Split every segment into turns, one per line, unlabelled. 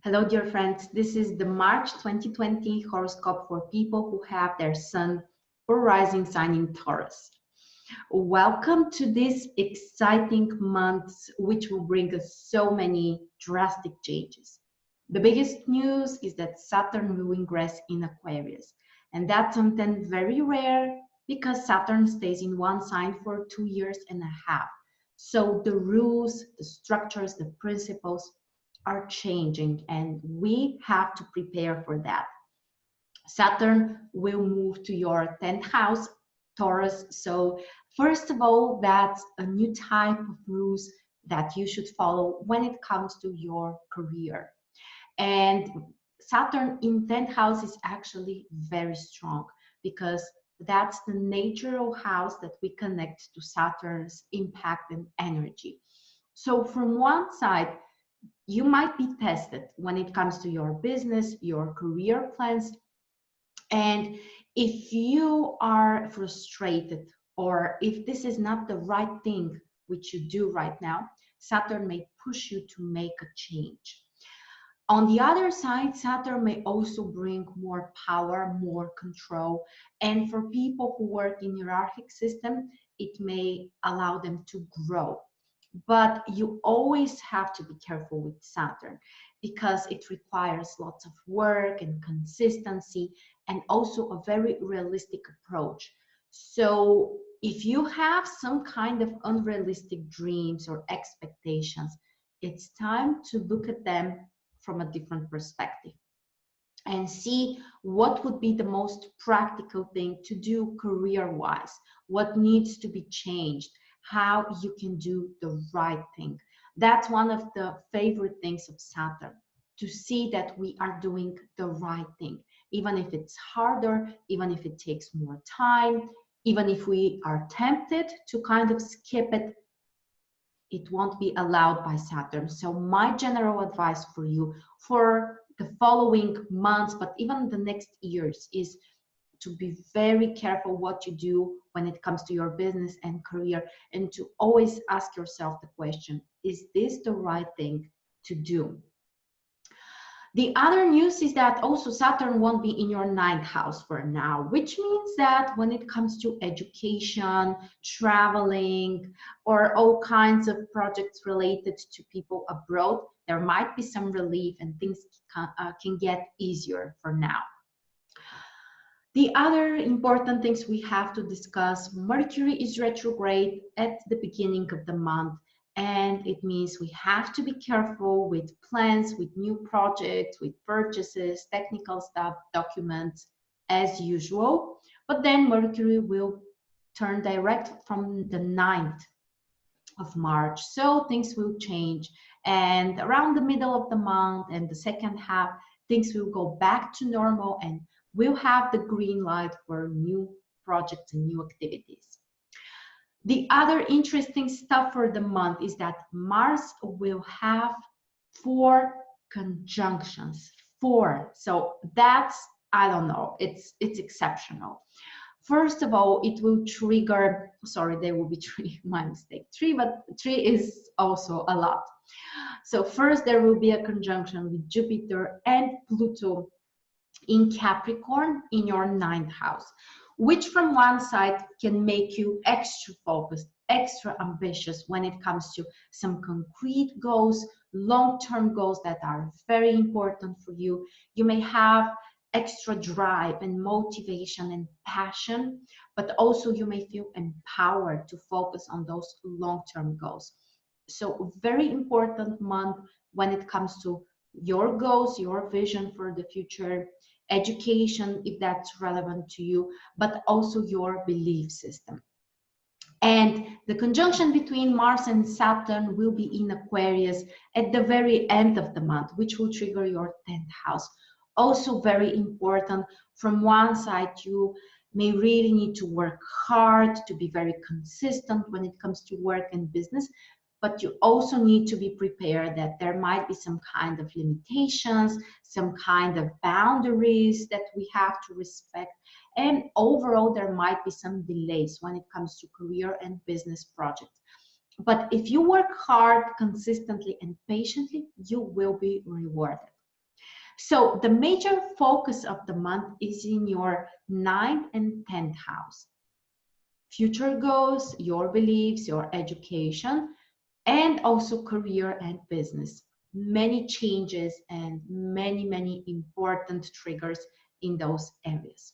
Hello, dear friends. This is the March 2020 horoscope for people who have their sun or rising sign in Taurus. Welcome to this exciting month, which will bring us so many drastic changes. The biggest news is that Saturn will ingress in Aquarius, and that's something very rare because Saturn stays in one sign for 2.5 years. So the rules, the structures, the principles are changing, and we have to prepare for that. Saturn will move to your 10th house, Taurus. So first of all, that's a new type of rules that you should follow when it comes to your career. And Saturn in 10th house is actually very strong because that's the natural house that we connect to Saturn's impact and energy. So from one side, you might be tested when it comes to your business, your career plans. And if you are frustrated or if this is not the right thing which you do right now, Saturn may push you to make a change. On the other side, Saturn may also bring more power, more control. And for people who work in hierarchic system, it may allow them to grow. But you always have to be careful with Saturn because it requires lots of work and consistency and also a very realistic approach. So if you have some kind of unrealistic dreams or expectations, it's time to look at them from a different perspective and see what would be the most practical thing to do career-wise, what needs to be changed, how you can do the right thing. That's one of the favorite things of Saturn, to see that we are doing the right thing, even if it's harder, even if it takes more time, even if we are tempted to kind of skip it, it won't be allowed by Saturn. So my general advice for you for the following months, but even the next years, is to be very careful what you do when it comes to your business and career, and to always ask yourself the question, is this the right thing to do? The other news is that also Saturn won't be in your 9th house for now, which means that when it comes to education, traveling, or all kinds of projects related to people abroad, there might be some relief and things can get easier for now. The other important things we have to discuss: Mercury is retrograde at the beginning of the month, and it means we have to be careful with plans, with new projects, with purchases, technical stuff, documents, as usual. But then Mercury will turn direct from the 9th of March, so things will change. And around the middle of the month and the second half, things will go back to normal, and we'll have the green light for new projects and new activities. The other interesting stuff for the month is that Mars will have 4 conjunctions. 4. So that's, I don't know, it's exceptional. First of all, it will trigger, sorry, there will be 3, my mistake, 3, but 3 is also a lot. So first there will be a conjunction with Jupiter and Pluto in Capricorn in your 9th house, which from one side can make you extra focused, extra ambitious when it comes to some concrete goals, long-term goals that are very important for you. You may have extra drive and motivation and passion, but also you may feel empowered to focus on those long-term goals. So very important month when it comes to your goals, your vision for the future, education, if that's relevant to you, but also your belief system. And the conjunction between Mars and Saturn will be in Aquarius at the very end of the month, which will trigger your 10th house. Also very important. From one side, you may really need to work hard to be very consistent when it comes to work and business, but you also need to be prepared that there might be some kind of limitations, some kind of boundaries that we have to respect. And overall, there might be some delays when it comes to career and business projects. But if you work hard, consistently, and patiently, you will be rewarded. So the major focus of the month is in your 9th and 10th house. Future goals, your beliefs, your education, and also career and business. Many changes and many important triggers in those areas.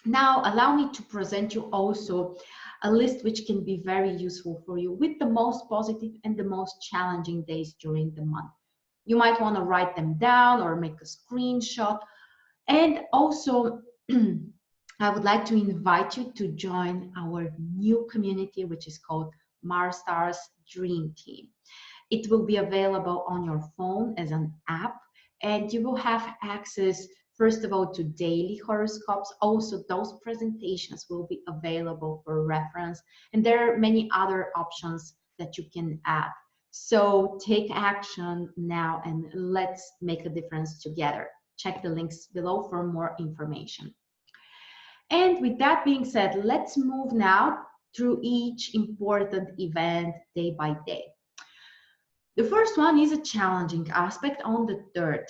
Now, allow me to present you also a list which can be very useful for you with the most positive and the most challenging days during the month. You might want to write them down or make a screenshot. And also, I would like to invite you to join our new community, which is called MarStrars Dream Team. It will be available on your phone as an app, and you will have access, first of all, to daily horoscopes. Also, those presentations will be available for reference, and there are many other options that you can add. So take action now and let's make a difference together. Check the links below for more information. And with that being said, let's move now through each important event day by day. The first one is a challenging aspect on the 3rd.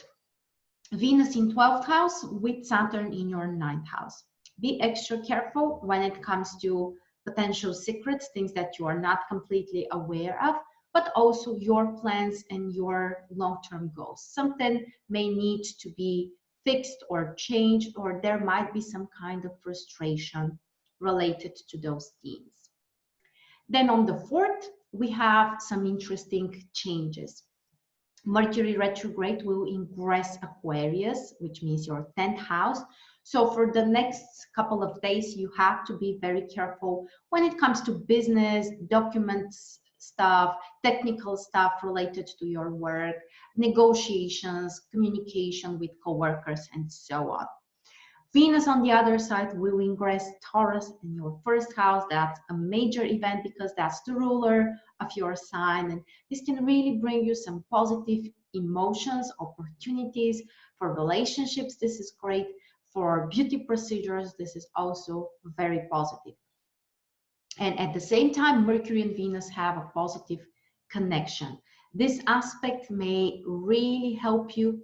Venus in 12th house with Saturn in your 9th house. Be extra careful when it comes to potential secrets, things that you are not completely aware of, but also your plans and your long-term goals. Something may need to be fixed or changed, or there might be some kind of frustration related to those themes. Then on the 4th, we have some interesting changes. Mercury retrograde will ingress Aquarius, which means your 10th house. So for the next couple of days, you have to be very careful when it comes to business, documents, stuff, technical stuff related to your work, negotiations, communication with coworkers, and so on. Venus, on the other side, will ingress Taurus in your 1st house. That's a major event because that's the ruler of your sign. And this can really bring you some positive emotions, opportunities for relationships. This is great for beauty procedures. This is also very positive. And at the same time, Mercury and Venus have a positive connection. This aspect may really help you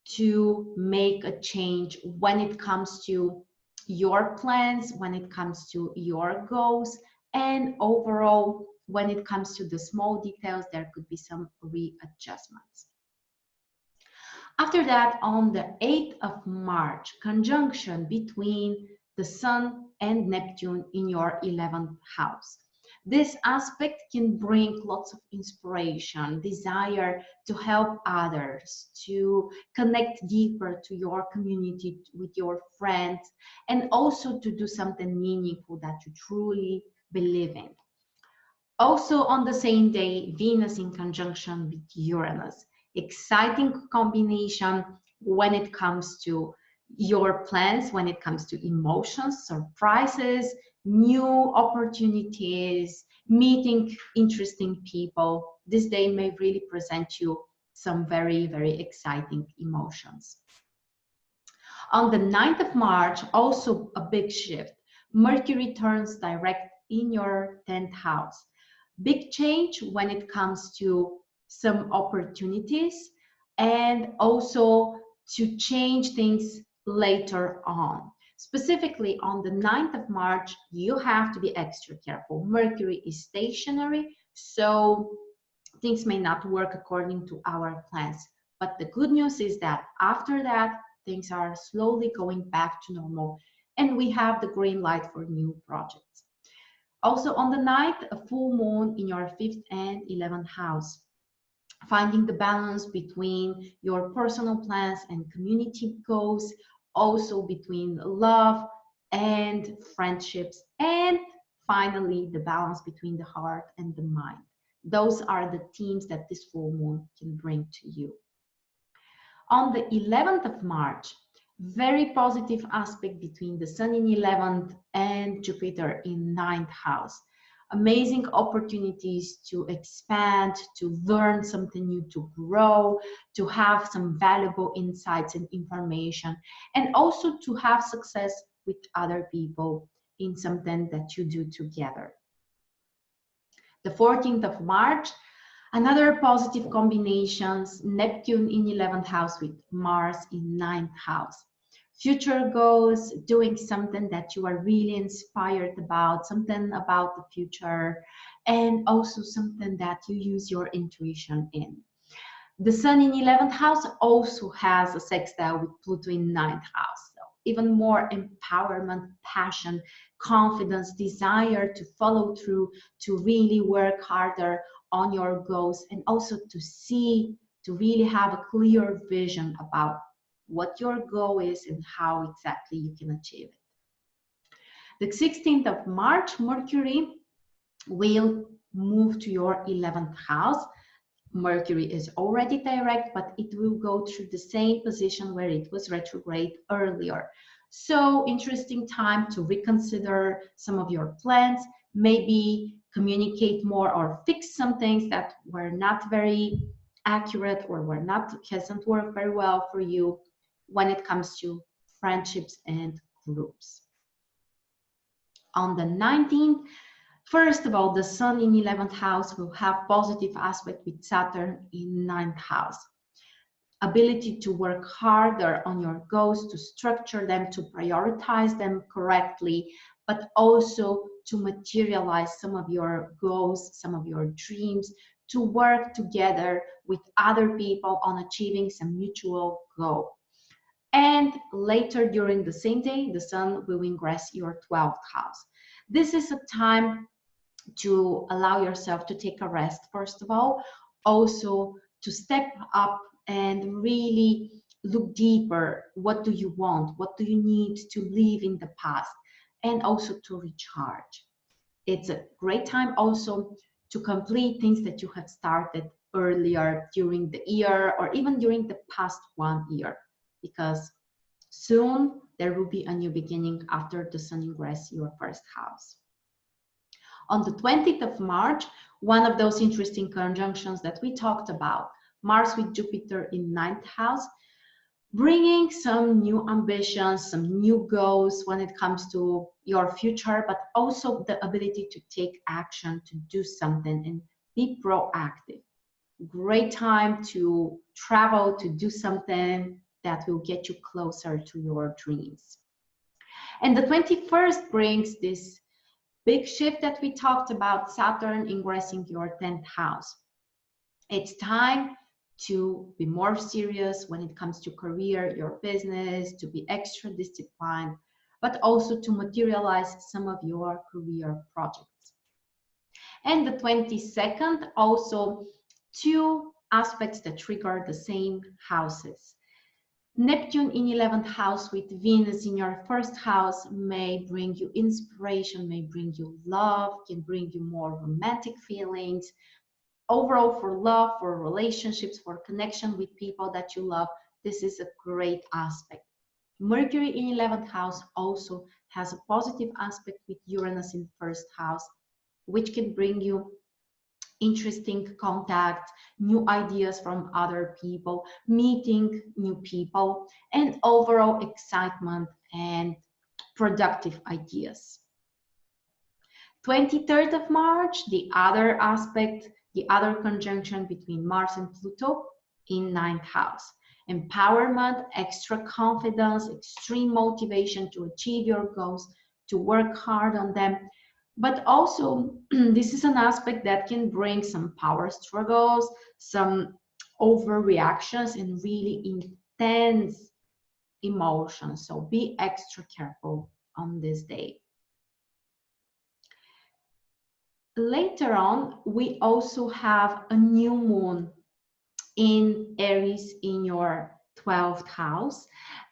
to make a change when it comes to your plans, when it comes to your goals, and overall, when it comes to the small details, there could be some readjustments. After that, on the 8th of March, conjunction between the Sun and Neptune in your 11th house. This aspect can bring lots of inspiration, desire to help others, to connect deeper to your community, with your friends, and also to do something meaningful that you truly believe in. Also on the same day, Venus in conjunction with Uranus. Exciting combination when it comes to your plans, when it comes to emotions, surprises, new opportunities, meeting interesting people. This day may really present you some very exciting emotions. On the 9th of March, also a big shift. Mercury turns direct in your 10th house. Big change when it comes to some opportunities and also to change things later on. Specifically on the 9th of March, you have to be extra careful. Mercury is stationary, so things may not work according to our plans. But the good news is that after that, things are slowly going back to normal and we have the green light for new projects. Also on the 9th, a full moon in your 5th and 11th house. Finding the balance between your personal plans and community goals, also between love and friendships, and finally the balance between the heart and the mind. Those are the themes that this full moon can bring to you. On the 11th of March, very positive aspect between the Sun in 11th and Jupiter in 9th house. Amazing opportunities to expand, to learn something new, to grow, to have some valuable insights and information, and also to have success with other people in something that you do together. The 14th of March, Another positive combinations, Neptune in 11th house with Mars in 9th house. Future goals, doing something that you are really inspired about, something about the future, and also something that you use your intuition in. The Sun in 11th house also has a sextile with Pluto in 9th house. So even more empowerment, passion, confidence, desire to follow through, to really work harder on your goals, and also to really have a clear vision about what your goal is and how exactly you can achieve it. The 16th of March, Mercury will move to your 11th house. Mercury is already direct, but it will go through the same position where it was retrograde earlier. So interesting time to reconsider some of your plans, maybe communicate more or fix some things that were not very accurate or hasn't worked very well for you when it comes to friendships and groups. On the 19th, first of all, the Sun in 11th house will have positive aspect with Saturn in 9th house. Ability to work harder on your goals, to structure them, to prioritize them correctly, but also to materialize some of your goals, some of your dreams, to work together with other people on achieving some mutual goal. And later during the same day, the Sun will ingress your 12th house. This is a time to allow yourself to take a rest, first of all, also to step up and really look deeper. What do you want? What do you need to leave in the past? And also to recharge. It's a great time also to complete things that you have started earlier during the year or even during the past 1 year, because soon there will be a new beginning after the Sun ingress your first house. On the 20th of March, one of those interesting conjunctions that we talked about, Mars with Jupiter in 9th house, bringing some new ambitions, some new goals when it comes to your future, but also the ability to take action, to do something and be proactive. Great time to travel, to do something that will get you closer to your dreams. And the 21st brings this big shift that we talked about, Saturn ingressing your 10th house. It's time to be more serious when it comes to career, your business, to be extra disciplined, but also to materialize some of your career projects. And the 22nd, also two aspects that trigger the same houses. Neptune in 11th house with Venus in your first house may bring you inspiration, may bring you love, can bring you more romantic feelings. Overall, for love, for relationships, for connection with people that you love, this is a great aspect. Mercury in 11th house also has a positive aspect with Uranus in first house, which can bring you interesting contact, new ideas from other people, meeting new people, and overall excitement and productive ideas. 23rd of March, the other aspect, the other conjunction between Mars and Pluto in 9th house. Empowerment, extra confidence, extreme motivation to achieve your goals, to work hard on them. But also, this is an aspect that can bring some power struggles, some overreactions, and really intense emotions. So be extra careful on this day. Later on, we also have a new moon in Aries in your 12th house.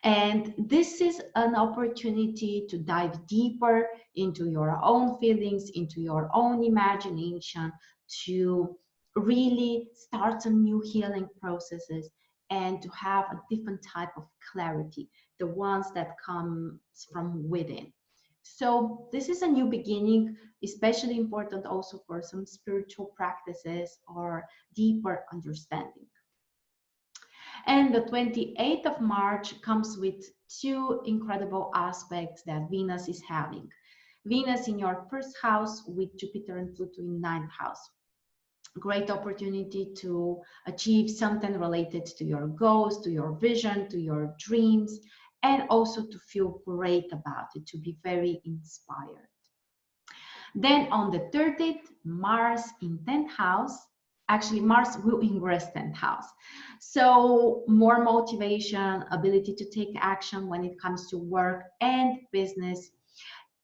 And this is an opportunity to dive deeper into your own feelings, into your own imagination, to really start some new healing processes and to have a different type of clarity, the ones that comes from within. So this is a new beginning, especially important also for some spiritual practices or deeper understanding. And the 28th of March comes with two incredible aspects that Venus is having. Venus in your first house with Jupiter and Pluto in 9th house. great opportunity to achieve something related to your goals, to your vision, to your dreams, and also to feel great about it, to be very inspired. Then on the 30th, Mars in 10th house. Actually, Mars will ingress 10th house. So more motivation, ability to take action when it comes to work and business,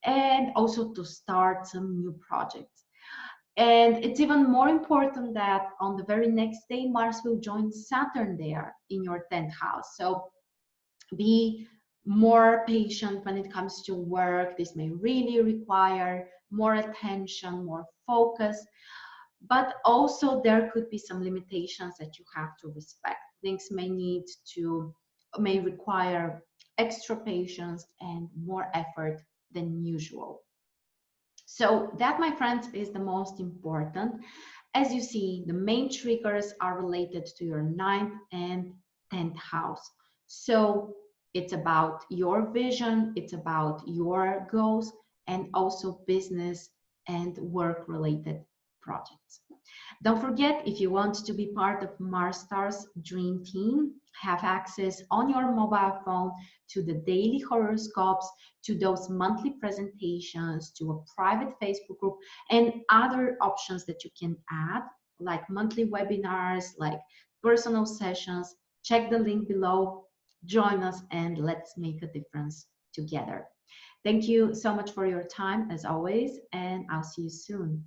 and also to start some new projects. And it's even more important that on the very next day, Mars will join Saturn there in your 10th house. So be more patient when it comes to work. This may really require more attention, more focus, but also there could be some limitations that you have to respect. Things may require extra patience and more effort than usual. So that, my friends, is the most important. As you see, the main triggers are related to your 9th and 10th house. So it's about your vision, it's about your goals, and also business and work related projects. Don't forget, if you want to be part of MarStrars Dream Team, have access on your mobile phone to the daily horoscopes, to those monthly presentations, to a private Facebook group, and other options that you can add, like monthly webinars, like personal sessions. Check the link below, join us, and let's make a difference together. Thank you so much for your time, as always, and I'll see you soon.